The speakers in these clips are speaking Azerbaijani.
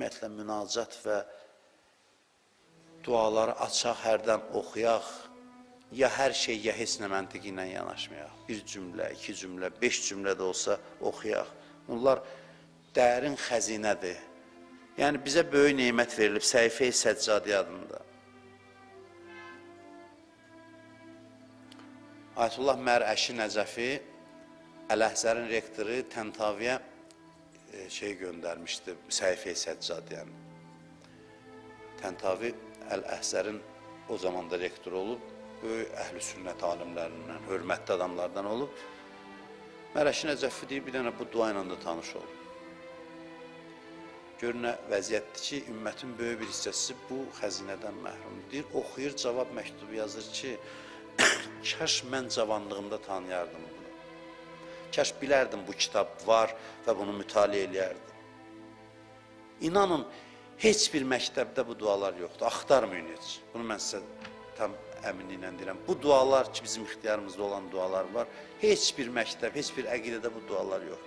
Ümumiyyətlə, münacat və duaları açaq, hərdən oxuyaq, ya hər şey, ya heç nə məntiqi ilə yanaşmayaq. Bir cümlə, iki cümlə, 5 cümlə də olsa oxuyaq. Bunlar dərin xəzinədir. Yəni, bizə böyük neymət verilib Səhifə-i Səccadi adında. Ayətullah Mərəşi Nəcəfi, Əl-Əhzərin rektoru Təntaviyə göndərmişdi Səhifə-i Səccadiyəni. Təntavi Əl-Əhzərin o zamanda rektor olub, böyük əhl-i sünnət alimlərindən, hörmətli adamlardan olub. Mərəşi Nəcəfi deyib, bir dənə bu dua ilə də tanış olub. Gör nə vəziyyətdir ki, ümmətin böyük bir hissəsi bu xəzinədən məhrumdur. Deyir, oxuyur, cavab məktubu yazır ki, kaş mən cavanlığımda tanıyardım bunu. Kaş bilərdim bu kitab var və bunu mütaliə eləyərdim. İnanın, heç bir məktəbdə bu dualar yoxdur. Axtarmayın heç. Bunu mən sizə tam əminliklə deyirəm. Bu dualar ki, bizim ixtiyarımızda olan dualar var. Heç bir məktəb, heç bir əqidədə bu dualar yoxdur.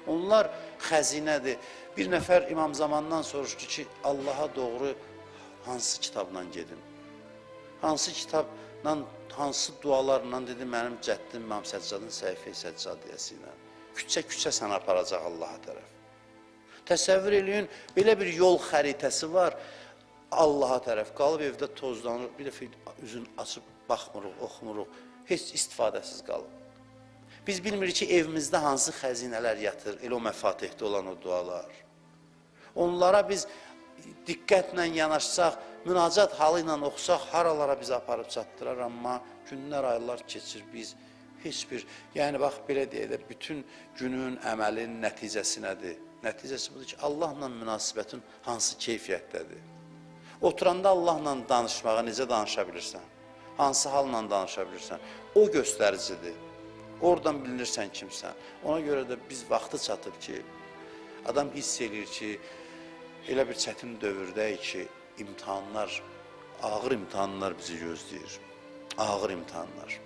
Onlar xəzinədir. Bir nəfər İmam Zamandan soruşdu ki, Allaha doğru hansı kitabla gedin? Hansı kitabla, hansı dualarla dedi, mənim cəddim İmam Səccadın Səhifə-i Səccadiyyəsi ilə. Küçə-küçə səni aparacaq Allaha tərəf. Təsəvvür eləyin, belə bir yol xəritəsi var, Allaha tərəf qalıb, evdə tozlanır, bir dəfə üzün açıb baxmırıq, oxumuruq, heç istifadəsiz qalıb. Biz bilmirik ki, evimizdə hansı xəzinələr yatır, elə o məfatihdə olan o dualar. Onlara biz diqqətlə yanaşsaq, münacat halı ilə oxusaq, haralara bizi aparıb çatdırar, amma günlər, aylar keçir, biz heç bir, yəni bax, belə deyək də, bütün günün, əməlin nəticəsi nədir? Nəticəsi budur ki, Allahla münasibətin hansı keyfiyyətdədir? Oturanda Allahla danışmağa necə danışa bilirsən? Hansı halla danışa bilirsən? O göstəricidir. Oradan bilinirsən kimsən. Ona görə də biz vaxtı çatıb ki, adam hiss edir ki, elə bir çətin dövrdəyik ki, imtihanlar, ağır imtihanlar bizi gözləyir. Ağır imtihanlar.